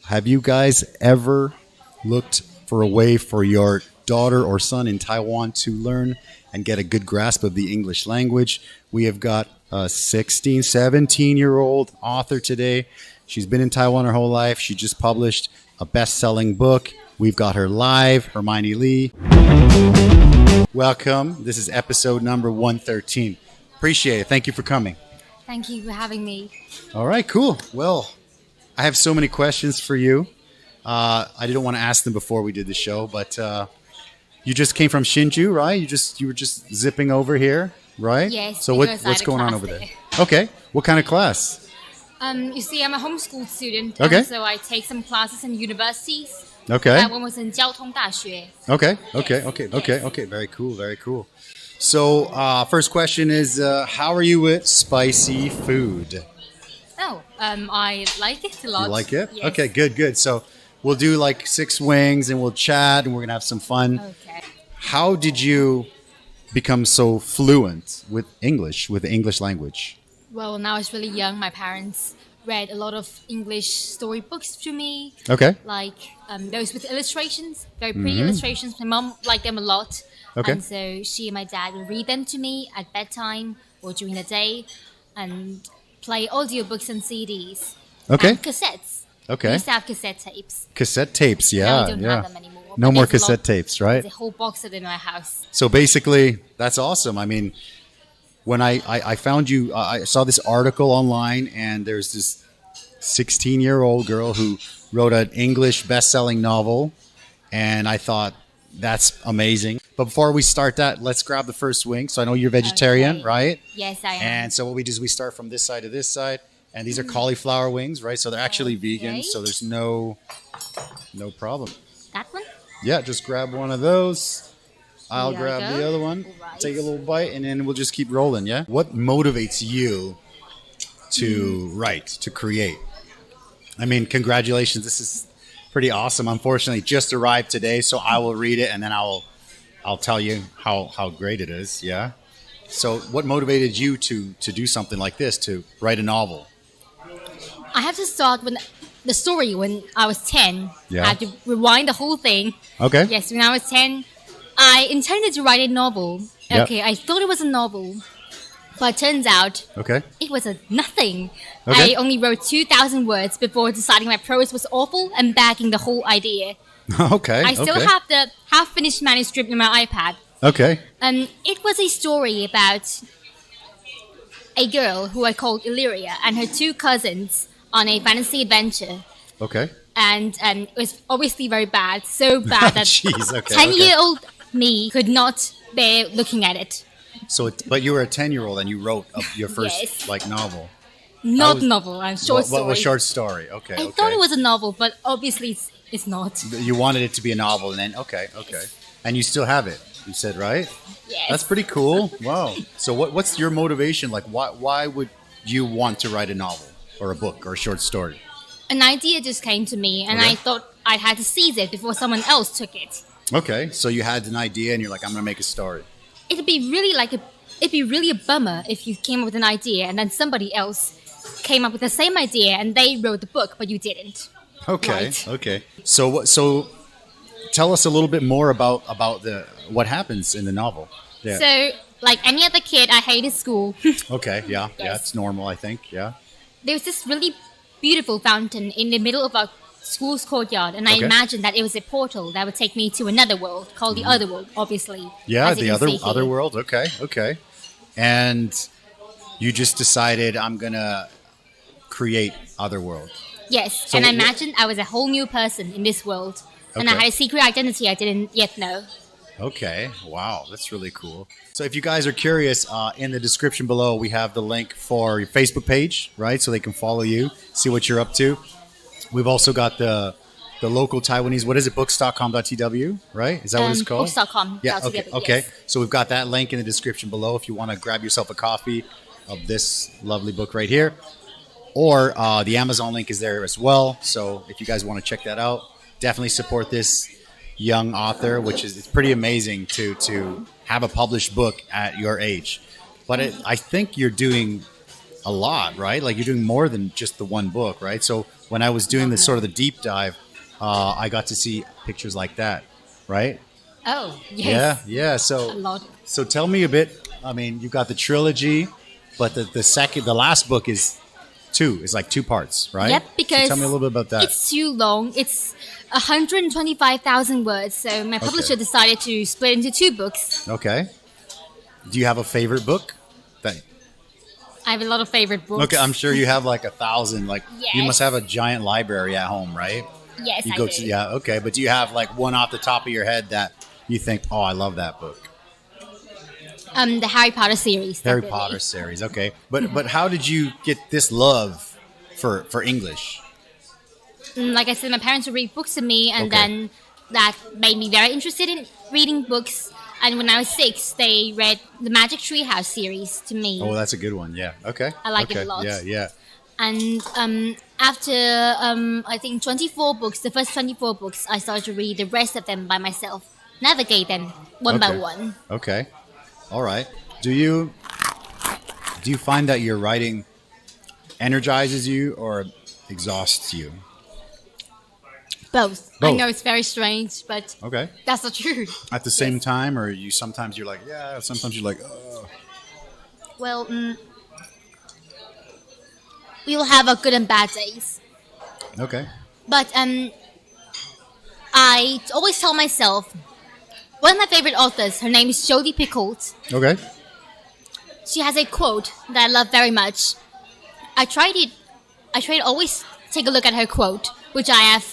Have you guys ever looked for a way for your daughter or son in Taiwan to learn and get a good grasp of the English language? We have got a 16, 17-year-old author today. She's been in Taiwan her whole life. She just published a best-selling book. We've got her live, Hermione Lee. Welcome. This is episode number 113. Appreciate it. Thank you for coming. Thank you for having me. All right, cool. Well, I have so many questions for you. I didn't want to ask them before we did the show, but you just came from Hsinchu, right? You were just zipping over here, right? Yes. So what's going on over there? Okay. What kind of class? You see, I'm a homeschool student. Okay. So I take some classes in universities. Okay. That one was in 交通大学. Okay. Yes. Very cool. So first question is, how are you with spicy food? Oh, I like it a lot. You like it? Yes. Okay, good. So we'll do like 6 wings and we'll chat and we're going to have some fun. Okay. How did you become so fluent with the English language? Well, when I was really young, my parents read a lot of English storybooks to me. Okay. Like those with illustrations, very pretty illustrations. My mom liked them a lot. Okay. And so she and my dad would read them to me at bedtime or during the day and play audiobooks and CDs. Okay. And cassettes. Okay. We used to have cassette tapes. Cassette tapes, yeah. Now we don't have them anymore. No But more there's a cassette lot- tapes, right? There's a whole box of them in my house. So basically, that's awesome. I mean, when I found you, I saw this article online, and there's this 16-year-old girl who wrote an English best-selling novel, and I thought, that's amazing. But before we start that, let's grab the first wing. So I know you're vegetarian, Okay. right? Yes, I am. And so what we do is we start from this side to this side, and these are cauliflower wings, right? So they're actually vegan, Okay. so there's no problem. That one? Yeah, just grab one of those. I'll Here I grab go. the other one. All right. Take a little bite, and then we'll just keep rolling, yeah? What motivates you to write, to create? I mean, congratulations. This is pretty awesome. Unfortunately, just arrived today, so I will read it, and then I'll tell you how great it is, yeah? So what motivated you to do something like this, to write a novel? I have to start with the story when I was 10. Yeah. I have to rewind the whole thing. Okay. Yes, when I was 10, I intended to write a novel. Yep. Okay, I thought it was a novel. But it turns out Okay. it was a nothing. Okay. I only wrote 2,000 words before deciding my prose was awful and backing the whole idea. Okay. I still have the half-finished manuscript in my iPad. Okay. It was a story about a girl who I called Illyria and her 2 cousins on a fantasy adventure. Okay. And it was obviously very bad, so bad that Jeez, okay, 10-year-old me could not bear looking at it. So, but you were a 10-year-old and you wrote your first Yes. novel. Not was- novel, short story. What was short story? Okay. I thought it was a novel, but obviously it's not. You wanted it to be a novel, and then okay, and you still have it. You said right. Yes. That's pretty cool. Wow. So what's your motivation? Like, why would you want to write a novel or a book or a short story? An idea just came to me, and Okay. I thought I had to seize it before someone else took it. Okay. So you had an idea, and you're like, I'm gonna make a story. It'd be really a bummer if you came up with an idea and then somebody else came up with the same idea and they wrote the book, but you didn't. Okay. Right. Okay. So tell us a little bit more about what happens in the novel. Yeah. So, like any other kid, I hated school. Okay. Yeah. Yeah. Yes. It's normal, I think. Yeah. There was this really beautiful fountain in the middle of our school's courtyard, and I Okay. imagined that it was a portal that would take me to another world called the Otherworld, obviously. Yeah, as you the can see here. other world. Okay. And you just decided I'm gonna create Otherworld. Yes, So and I wh- imagined I was a whole new person in this world, and I Okay. had a secret identity I didn't yet know. Okay. Wow, that's really cool. So if you guys are curious, in the description below we have the link for your Facebook page, right? So they can follow you, see what you're up to. We've also got the local Taiwanese. What is it? Books.com.tw, right? Is that what it's called? Books.com. Yeah. altogether, Okay. yes. So we've got that link in the description below if you want to grab yourself a copy of this lovely book right here, or the Amazon link is there as well. So if you guys want to check that out, definitely support this young author, which is it's pretty amazing to have a published book at your age. But I think you're doing a lot, right? Like you're doing more than just the one book, right? So when I was doing this sort of the deep dive, I got to see pictures like that, right? Oh, yes. Yeah. A So lot. so tell me a bit. I mean, you've got the trilogy, but the last book is two. It's like two parts, right? Yep, So because tell me a little bit about that. it's too long. It's 125,000 words, so my publisher decided to split into two books. Okay. Do you have a favorite book? That, I have a lot of favorite books. okay, I'm sure you have like 1,000. Like you Yes. must have a giant library at home, right? Yes, You I go do. to yeah, okay. But do you have like one off the top of your head that you think, oh, I love that book? The Harry Potter series. Harry definitely. Potter series, okay. But how did you get this love for English? Like I said, my parents would read books to me, and Okay. then that made me very interested in reading books. And when I was 6, they read the Magic Tree House series to me. Oh, that's a good one. Yeah. Okay. I like it okay. a lot. Yeah. And after I think 24 books, the first 24 books, I started to read the rest of them by myself, navigate them one by Okay. one. Okay. All right. Do you find that your writing energizes you or exhausts you? Both. I Both. know it's very strange, but Okay. that's the truth. At the same time, or you sometimes you're like, yeah, sometimes you're like, oh. Well, we will have our good and bad days. Okay. But I always tell myself, one of my favorite authors, her name is Jodie Picoult. Okay. She has a quote that I love very much. I try to always take a look at her quote, which I have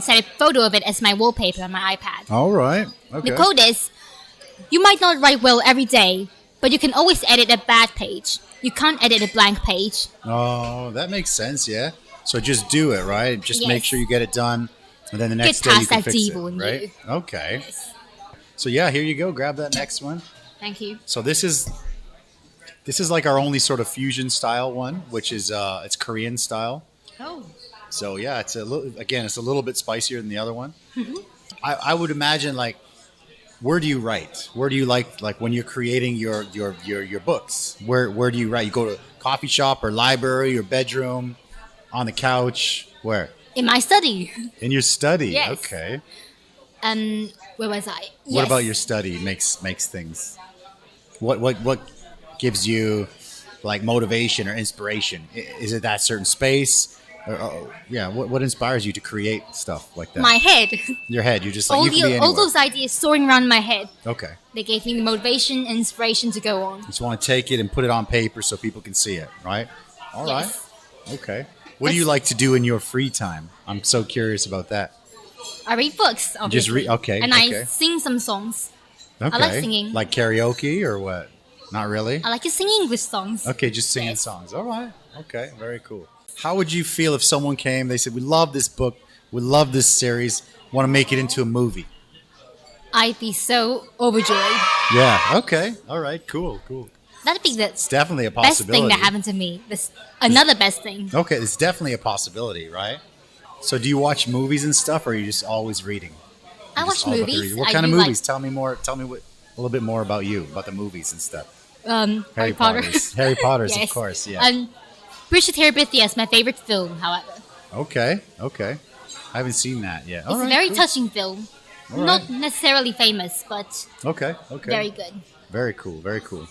set a photo of it as my wallpaper on my iPad. All right. Okay. The quote is, "You might not write well every day, but you can always edit a bad page. You can't edit a blank page." Oh, that makes sense. Yeah. So just do it, right? Just make Yes. sure you get it done, and then the next Get day you past can that fix it, devil in right? you. Okay. So yeah, here you go. Grab that next one. Thank you. So this is like our only sort of fusion style one, which is it's Korean style. Oh. So yeah, it's it's a little bit spicier than the other one. I would imagine like, where do you write? Where do you like when you're creating your books? Where do you write? You go to a coffee shop or library or bedroom, on the couch? Where? In my study. In your study. Yes. Okay. Where was I? What Yes. about your study makes things? What gives you like motivation or inspiration? Is it that certain space? Yeah. What inspires you to create stuff like that? My head. Your head. You just like all, you can be all anywhere. those ideas soaring around my head. Okay. They gave me the motivation and inspiration to go on. Just want to take it and put it on paper so people can see it, right? All right. Yes. Okay. What do you like to do in your free time? I'm so curious about that. I read books, obviously. read- okay, And okay. I sing some songs. Okay. like singing. Like karaoke or what? Not really? I like to sing English songs. Okay, just singing Yes. songs. All right. Okay, very cool. How would you feel if someone came, they said, we love this book, we love this series, want to make it into a movie? I'd be so overjoyed. Yeah, okay. All right, cool. That'd be the It's definitely a best possibility. thing that happened to me. Another best thing. Okay, it's definitely a possibility, right? So do you watch movies and stuff, or are you just always reading? I You're watch just all about the movies. reading? What I kind of do movies? Tell me more. Tell me a little bit more about you, about the movies and stuff. Harry Potter. Harry Potter's, Yes. of course. Yeah. Bridge to Terabithia is my favorite film, however. Okay. I haven't seen that yet. All It's right, a very cool. touching film. All Not right. necessarily famous, but Okay. very good. Very cool.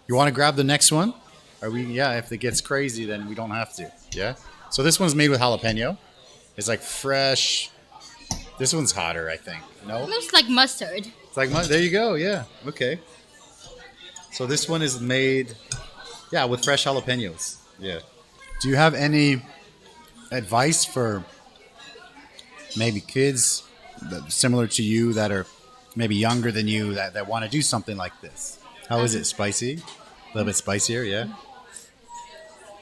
You want to grab the next one? Are we? Yeah. If it gets crazy, then we don't have to. Yeah. So this one's made with jalapeno. It's like fresh. This one's hotter, I think. No. It looks like mustard. It's like there you go. Yeah. Okay. So this one is made, yeah, with fresh jalapenos. Yeah. Do you have any advice for maybe kids similar to you that are maybe younger than you that want to do something like this? How is it? Spicy? A little bit spicier, yeah?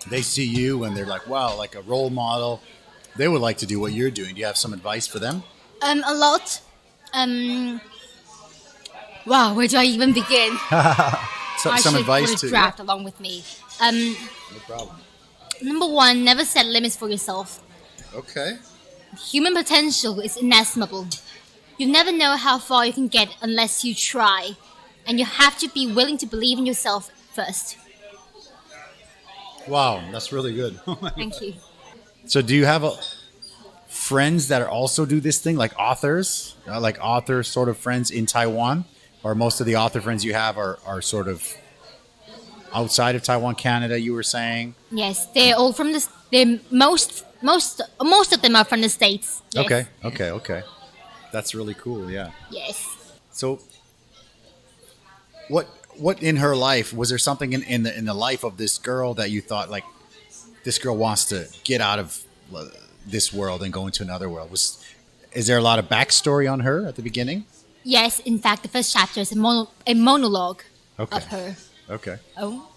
They see you and they're like, wow, like a role model. They would like to do what you're doing. Do you have some advice for them? A lot. Wow, where do I even begin? So, I some should advice put a to draft along with me. No problem. Number one, never set limits for yourself. Okay. Human potential is inestimable. You never know how far you can get unless you try. And you have to be willing to believe in yourself first. Wow, that's really good. Thank you. So do you have friends that are also do this thing, like authors, like author sort of friends in Taiwan, or most of the author friends you have are sort of outside of Taiwan, Canada? You were saying. Yes, they're all from the. They most of them are from the States. Yes. Okay. That's really cool. Yeah. Yes. So, what in her life was there something in the life of this girl that you thought like this girl wants to get out of this world and go into another world? Is there a lot of backstory on her at the beginning? Yes, in fact, the first chapter is a monologue of her. Okay. Oh,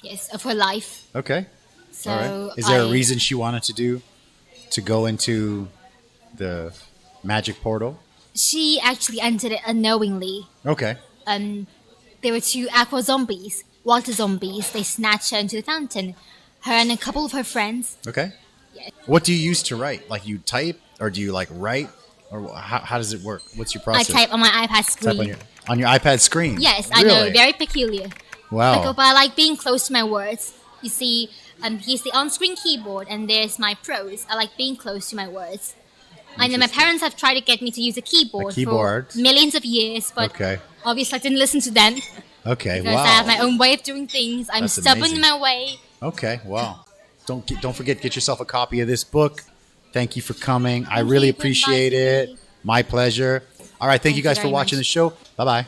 yes, of her life. Okay. So, all right. Is there a reason she wanted to go into the magic portal? She actually entered it unknowingly. Okay. There were two aqua zombies, water zombies. They snatched her into the fountain. Her and a couple of her friends. Okay. Yes. What do you use to write? Like you type, or do you like write, or how does it work? What's your process? I type on my iPad screen. Type on your iPad screen. Yes, I know, very peculiar. Wow. But I like being close to my words. You see, here's the on-screen keyboard, and there's my prose. I like being close to my words. I know my parents have tried to get me to use a keyboard for millions of years, but obviously I didn't listen to them. Okay, because I have my own way of doing things. I'm stubborn in my way. Okay, wow. Don't forget, get yourself a copy of this book. Thank you for coming. I really appreciate it. My pleasure. All right, thank you guys for watching the show. Bye-bye.